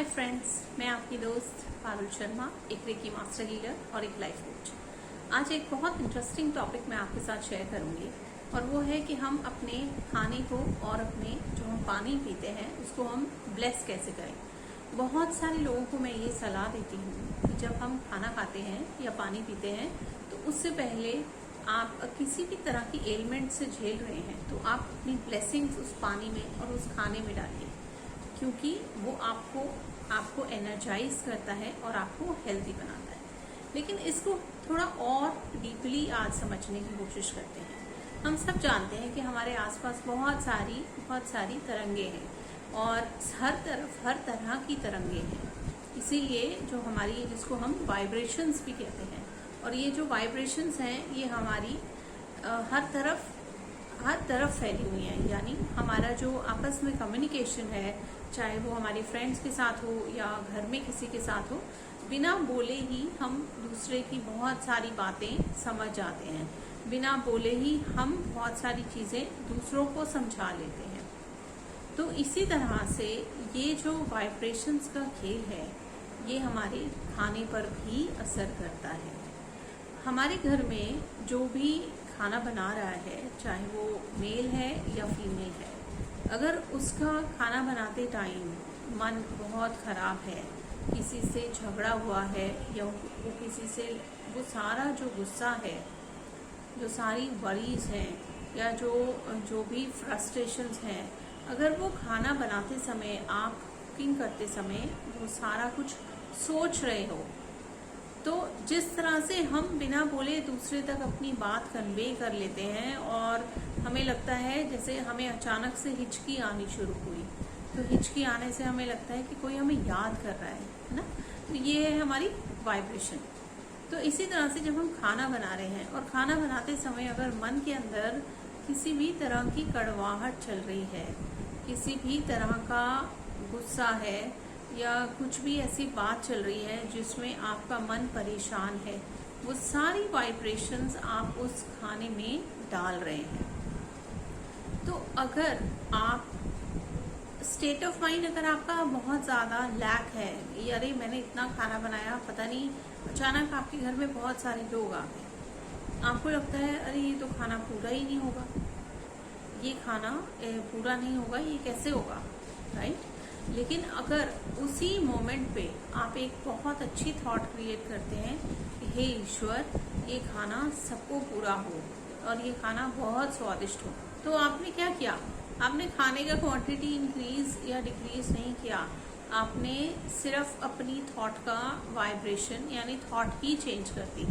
Hi friends, मैं आपकी दोस्त पारुल शर्मा, एक रेकी मास्टर हीलर और एक लाइफ कोच। आज एक बहुत इंटरेस्टिंग टॉपिक मैं आपके साथ शेयर करूंगी और वो है कि हम अपने खाने को और अपने जो हम पानी पीते हैं उसको हम ब्लेस कैसे करें। बहुत सारे लोगों को मैं ये सलाह देती हूँ कि जब हम खाना खाते हैं या पानी पीते हैं तो उससे पहले आप किसी भी तरह की एलिमेंट से झेल रहे हैं तो आप अपनी ब्लेसिंग्स उस पानी में और उस खाने में डालिए, क्योंकि वो आपको एनर्जाइज करता है और आपको हेल्दी बनाता है। लेकिन इसको थोड़ा और डीपली आज समझने की कोशिश करते हैं। हम सब जानते हैं कि हमारे आसपास बहुत सारी तरंगे हैं और हर तरह की तरंगे हैं। इसीलिए जो हमारी जिसको हम वाइब्रेशंस भी कहते हैं, और ये जो वाइब्रेशंस हैं ये हमारी हर तरफ फैली हुई हैं। यानी हमारा जो आपस में कम्युनिकेशन है, चाहे वो हमारी फ्रेंड्स के साथ हो या घर में किसी के साथ हो, बिना बोले ही हम दूसरे की बहुत सारी बातें समझ जाते हैं। बिना बोले ही हम बहुत सारी चीज़ें दूसरों को समझा लेते हैं। तो इसी तरह से ये जो वाइब्रेशंस का खेल है ये हमारे खाने पर भी असर करता है। हमारे घर में जो भी खाना बना रहा है, चाहे वो मेल है या फीमेल है, अगर उसका खाना बनाते टाइम मन बहुत ख़राब है, किसी से झगड़ा हुआ है या वो किसी से वो सारा जो गुस्सा है, जो सारी वरीज हैं या जो भी फ्रस्ट्रेशंस हैं, अगर वो खाना बनाते समय, आप कुकिंग करते समय वो सारा कुछ सोच रहे हो, तो जिस तरह से हम बिना बोले दूसरे तक अपनी बात कन्वे कर लेते हैं और हमें लगता है जैसे हमें अचानक से हिचकी आनी शुरू हुई, तो हिचकी आने से हमें लगता है कि कोई हमें याद कर रहा है ना। तो ये है हमारी वाइब्रेशन। तो इसी तरह से जब हम खाना बना रहे हैं और खाना बनाते समय अगर मन के अंदर किसी भी तरह की कड़वाहट चल रही है, किसी भी तरह का गुस्सा है या कुछ भी ऐसी बात चल रही है जिसमें आपका मन परेशान है, वो सारी वाइब्रेशंस आप उस खाने में डाल रहे हैं। तो अगर आप स्टेट ऑफ माइंड, अगर आपका बहुत ज़्यादा लैक है, अरे मैंने इतना खाना बनाया, पता नहीं अचानक आपके घर में बहुत सारे लोग आ गए, आपको लगता है अरे ये तो खाना पूरा ही नहीं होगा, ये खाना पूरा नहीं होगा, ये कैसे होगा, राइट। लेकिन अगर उसी मोमेंट पे आप एक बहुत अच्छी थॉट क्रिएट करते हैं कि हे ईश्वर, ये खाना सबको पूरा हो और ये खाना बहुत स्वादिष्ट हो, तो आपने क्या किया? आपने खाने का क्वांटिटी इंक्रीज या डिक्रीज नहीं किया, आपने सिर्फ अपनी थॉट का वाइब्रेशन यानी थॉट ही चेंज कर दी।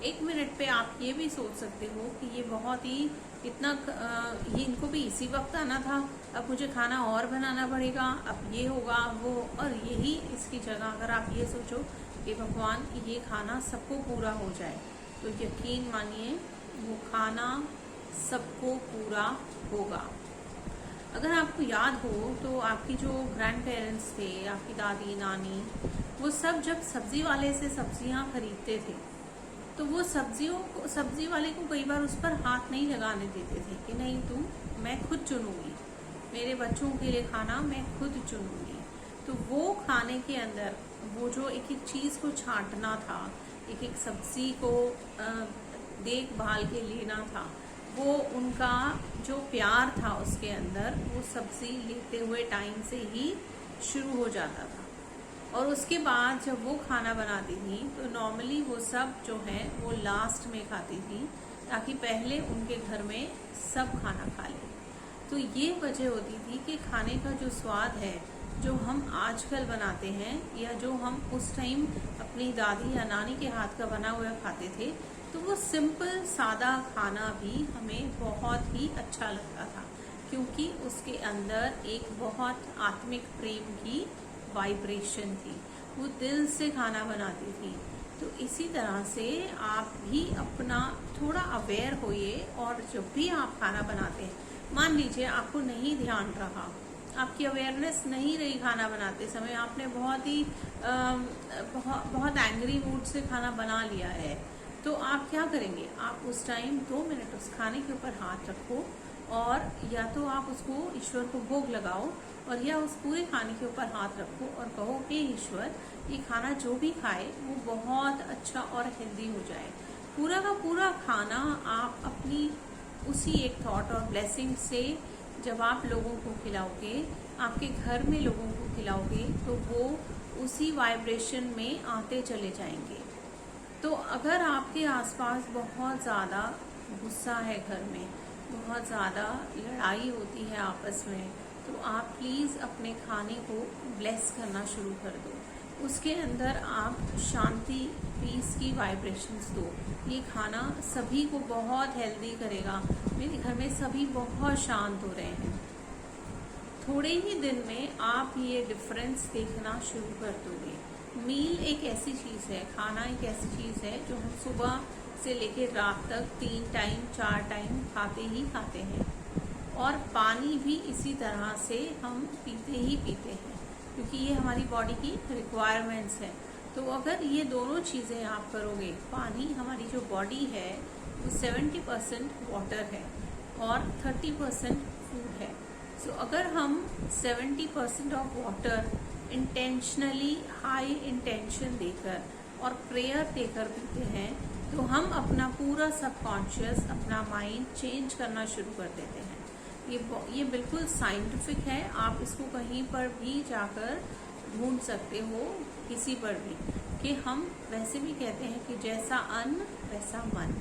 एक मिनट पे आप ये भी सोच सकते हो कि ये बहुत ही ये इनको भी इसी वक्त आना था, अब मुझे खाना और बनाना पड़ेगा, अब ये होगा वो, और यही इसकी जगह अगर आप ये सोचो कि भगवान ये खाना सबको पूरा हो जाए, तो यकीन मानिए वो खाना सबको पूरा होगा। अगर आपको याद हो तो आपकी जो ग्रैंड पेरेंट्स थे, आपकी दादी नानी, वो सब जब सब्जी वाले से सब्जियां खरीदते थे तो वो सब्जी वाले को कई बार उस पर हाथ नहीं लगाने देते थे कि नहीं मैं खुद चुनूंगी, मेरे बच्चों के लिए खाना मैं खुद चुनूंगी। तो वो खाने के अंदर वो जो एक एक चीज़ को छांटना था, एक एक सब्जी को देखभाल के लेना था, वो उनका जो प्यार था उसके अंदर, वो सब्जी लेते हुए टाइम से ही शुरू हो जाता था। और उसके बाद जब वो खाना बनाती थी तो नॉर्मली वो सब जो है वो लास्ट में खाती थी, ताकि पहले उनके घर में सब खाना खा ले। तो ये वजह होती थी कि खाने का जो स्वाद है, जो हम आजकल बनाते हैं या जो हम उस टाइम अपनी दादी या नानी के हाथ का बना हुआ खाते थे, तो वो सिंपल सादा खाना भी हमें बहुत ही अच्छा लगता था, क्योंकि उसके अंदर एक बहुत आत्मिक प्रेम की वाइब्रेशन थी, वो दिल से खाना बनाती थी। तो इसी तरह से आप भी अपना थोड़ा अवेयर होइए, और जब भी आप खाना बनाते हैं, मान लीजिए आपको नहीं ध्यान रहा, आपकी अवेयरनेस नहीं रही खाना बनाते समय, आपने बहुत एंग्री मूड से खाना बना लिया है, तो आप क्या करेंगे? आप उस टाइम 2 मिनट उस खाने के ऊपर हाथ रखो और या तो आप उसको ईश्वर को भोग लगाओ और या उस पूरे खाने के ऊपर हाथ रखो और कहो हे ईश्वर, ये खाना जो भी खाए वो बहुत अच्छा और हेल्दी हो जाए। पूरा का पूरा खाना आप अपनी उसी एक थॉट और ब्लेसिंग से जब आप लोगों को खिलाओगे, आपके घर में लोगों को खिलाओगे, तो वो उसी वाइब्रेशन में आते चले जाएंगे। तो अगर आपके आसपास बहुत ज़्यादा गुस्सा है, घर में बहुत ज़्यादा लड़ाई होती है आपस में, तो आप प्लीज़ अपने खाने को ब्लेस करना शुरू कर दो। उसके अंदर आप शांति, पीस की वाइब्रेशंस दो। ये खाना सभी को बहुत हेल्दी करेगा। मेरे घर में सभी बहुत शांत हो रहे हैं। थोड़े ही दिन में आप ये डिफरेंस देखना शुरू कर दोगे। मील एक ऐसी चीज़ है, खाना एक ऐसी चीज़ है जो हम सुबह से लेकर रात तक 3 टाइम 4 टाइम खाते ही खाते हैं। और पानी भी इसी तरह से हम पीते ही पीते हैं, क्योंकि ये हमारी बॉडी की रिक्वायरमेंट्स हैं। तो अगर ये दोनों चीज़ें आप करोगे, पानी, हमारी जो बॉडी है वो 70% वाटर है और 30% फूड है। सो अगर हम 70% of water intentionally high intention देकर और प्रेयर देकर पीते हैं, तो हम अपना पूरा सबकॉन्शियस, अपना माइंड चेंज करना शुरू कर देते हैं। ये बिल्कुल साइंटिफिक है। आप इसको कहीं पर भी जाकर ढूंढ सकते हो, किसी पर भी, कि हम वैसे भी कहते हैं कि जैसा अन्न वैसा मन।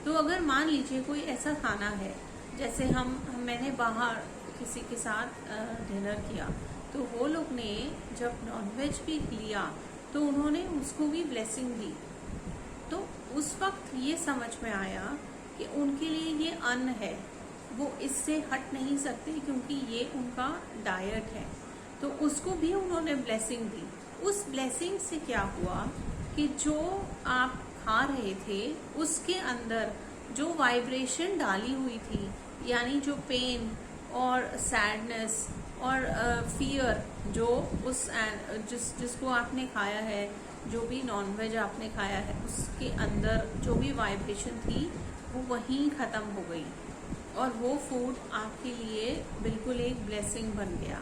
तो अगर मान लीजिए कोई ऐसा खाना है, जैसे मैंने बाहर किसी के साथ डिनर किया, तो वो लोग ने जब नॉनवेज भी लिया तो उन्होंने उसको भी ब्लेसिंग दी। तो उस वक्त ये समझ में आया कि उनके लिए ये अन्न है, वो इससे हट नहीं सकते क्योंकि ये उनका डाइट है। तो उसको भी उन्होंने ब्लेसिंग दी। उस ब्लेसिंग से क्या हुआ कि जो आप खा रहे थे उसके अंदर जो वाइब्रेशन डाली हुई थी, यानी जो पेन और सैडनेस और फियर जो जिसको आपने खाया है, जो भी नॉनवेज आपने खाया है, उसके अंदर जो भी वाइब्रेशन थी वो वहीं ख़त्म हो गई और वो फूड आपके लिए बिल्कुल एक ब्लेसिंग बन गया।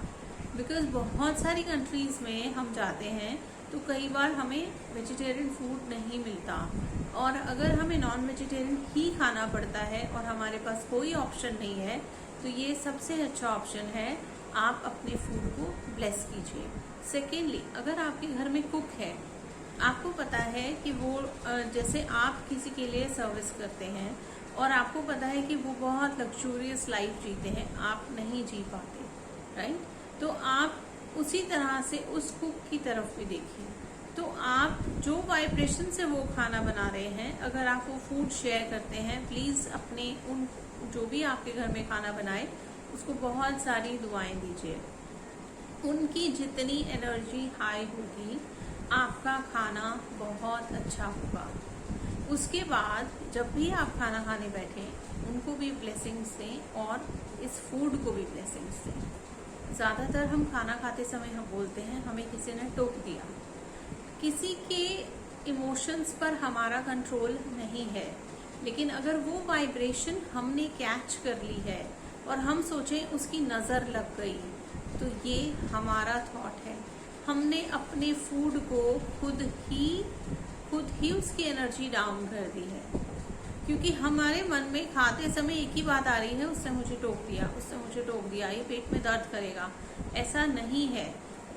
बिकॉज बहुत सारी कंट्रीज़ में हम जाते हैं तो कई बार हमें वेजिटेरियन फूड नहीं मिलता, और अगर हमें नॉन वेजिटेरियन ही खाना पड़ता है और हमारे पास कोई ऑप्शन नहीं है, तो ये सबसे अच्छा ऑप्शन है। आप अपने फूड को ब्लेस कीजिए। सेकेंडली, अगर आपके घर में कुक है, आपको पता है कि वो जैसे आप किसी के लिए सर्विस करते हैं और आपको पता है कि वो बहुत लग्जूरियस लाइफ जीते हैं, आप नहीं जी पाते, राइट? तो आप उसी तरह से उस कुक की तरफ भी देखिए। तो आप जो वाइब्रेशन से वो खाना बना रहे हैं, अगर आप वो फूड शेयर करते हैं, प्लीज़ अपने उन जो भी आपके घर में खाना बनाए उसको बहुत सारी दुआएं दीजिए। उनकी जितनी एनर्जी हाई होगी, आपका खाना बहुत अच्छा होगा। उसके बाद जब भी आप खाना खाने बैठें, उनको भी ब्लेसिंग्स दें और इस फूड को भी ब्लेसिंग्स दें। ज़्यादातर हम खाना खाते समय हम बोलते हैं हमें किसी ने टोक दिया। किसी के इमोशंस पर हमारा कंट्रोल नहीं है, लेकिन अगर वो वाइब्रेशन हमने कैच कर ली है और हम सोचें उसकी नज़र लग गई, तो ये हमारा थॉट है। हमने अपने फूड को खुद ही उसकी एनर्जी डाउन कर दी है, क्योंकि हमारे मन में खाते समय एक ही बात आ रही है, उसने मुझे टोक दिया, उसने मुझे टोक दिया, ये पेट में दर्द करेगा। ऐसा नहीं है।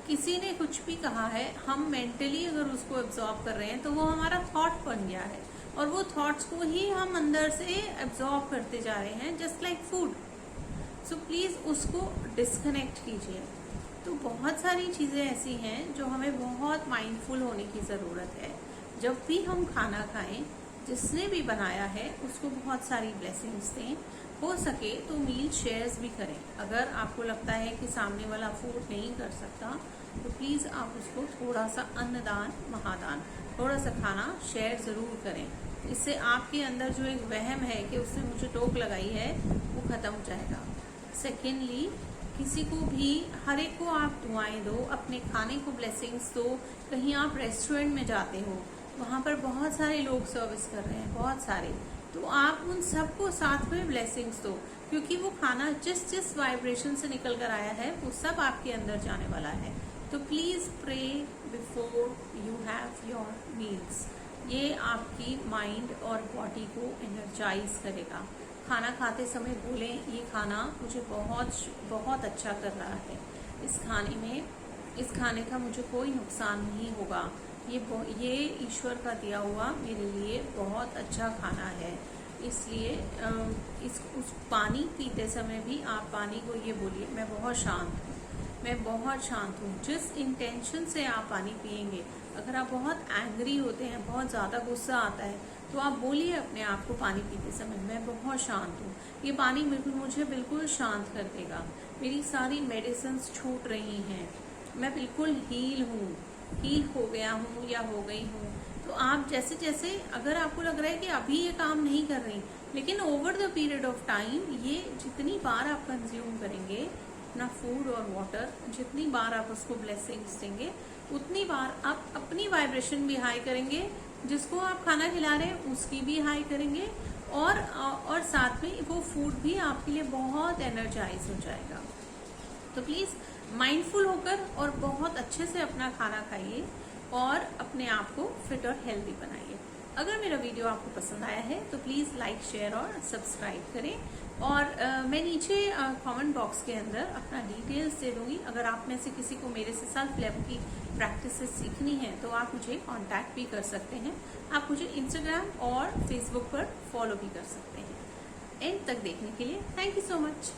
किसी ने कुछ भी कहा है, हम मेंटली अगर उसको एब्जॉर्ब कर रहे हैं तो वो हमारा थॉट बन गया है और वो थॉट्स को ही हम अंदर से एब्जॉर्ब करते जा रहे हैं, just like food. So please उसको डिस्कनेक्ट कीजिए। तो बहुत सारी चीज़ें ऐसी हैं जो हमें बहुत माइंडफुल होने की ज़रूरत है। जब भी हम खाना खाएं, जिसने भी बनाया है उसको बहुत सारी ब्लेसिंग्स दें। हो सके तो मील शेयर्स भी करें। अगर आपको लगता है कि सामने वाला अफोर्ड नहीं कर सकता, तो प्लीज़ आप उसको थोड़ा सा अन्नदान, महादान, थोड़ा सा खाना शेयर ज़रूर करें। इससे आपके अंदर जो एक वहम है कि उसने मुझे टोक लगाई है, वो ख़त्म हो जाएगा। सेकेंडली, किसी को भी, हर एक को आप दुआएं दो, अपने खाने को ब्लेसिंग्स दो। कहीं आप रेस्टोरेंट में जाते हो, वहाँ पर बहुत सारे लोग सर्विस कर रहे हैं, बहुत सारे, तो आप उन सबको साथ में ब्लेसिंग्स दो। क्योंकि वो खाना जिस जिस वाइब्रेशन से निकल कर आया है वो सब आपके अंदर जाने वाला है। तो please pray before you have your meals. ये आपकी माइंड और बॉडी को एनर्जाइज करेगा। खाना खाते समय बोलें ये खाना मुझे बहुत बहुत अच्छा कर रहा है, इस खाने का मुझे कोई नुकसान नहीं होगा, ये ईश्वर का दिया हुआ मेरे लिए बहुत अच्छा खाना है। इसलिए उस पानी पीते समय भी आप पानी को ये बोलिए मैं बहुत शांत हूँ, मैं बहुत शांत हूँ। जिस इंटेंशन से आप पानी पिएंगे, अगर आप बहुत एंग्री होते हैं, बहुत ज़्यादा गुस्सा आता है, तो आप बोलिए अपने आप को पानी पीते समय मैं बहुत शांत हूँ, ये पानी मुझे बिल्कुल शांत कर देगा, मेरी सारी मेडिसिन्स छूट रही हैं, मैं बिल्कुल हील हो गया हूँ या हो गई हूँ। तो आप जैसे जैसे अगर आपको लग रहा है कि अभी ये काम नहीं कर रही, लेकिन over the period of time ये जितनी बार आप कंज्यूम करेंगे अपना फूड और वाटर, जितनी बार आप उसको ब्लेसिंग्स देंगे, उतनी बार आप अपनी वाइब्रेशन भी हाई करेंगे, जिसको आप खाना खिला रहे हैं उसकी भी हाई करेंगे, और साथ में वो फूड भी आपके लिए बहुत एनर्जाइज हो जाएगा। तो प्लीज़ माइंडफुल होकर और बहुत अच्छे से अपना खाना खाइए और अपने आप को फिट और हेल्दी बनाइए। अगर मेरा वीडियो आपको पसंद आया है तो प्लीज़ लाइक, शेयर और सब्सक्राइब करें। और मैं नीचे कमेंट बॉक्स के अंदर अपना डिटेल्स दे दूंगी। अगर आप में से किसी को मेरे से सेल्फ लव की प्रैक्टिसेस सीखनी है तो आप मुझे कांटेक्ट भी कर सकते हैं। आप मुझे इंस्टाग्राम और फेसबुक पर फॉलो भी कर सकते हैं। एंड तक देखने के लिए थैंक यू सो मच।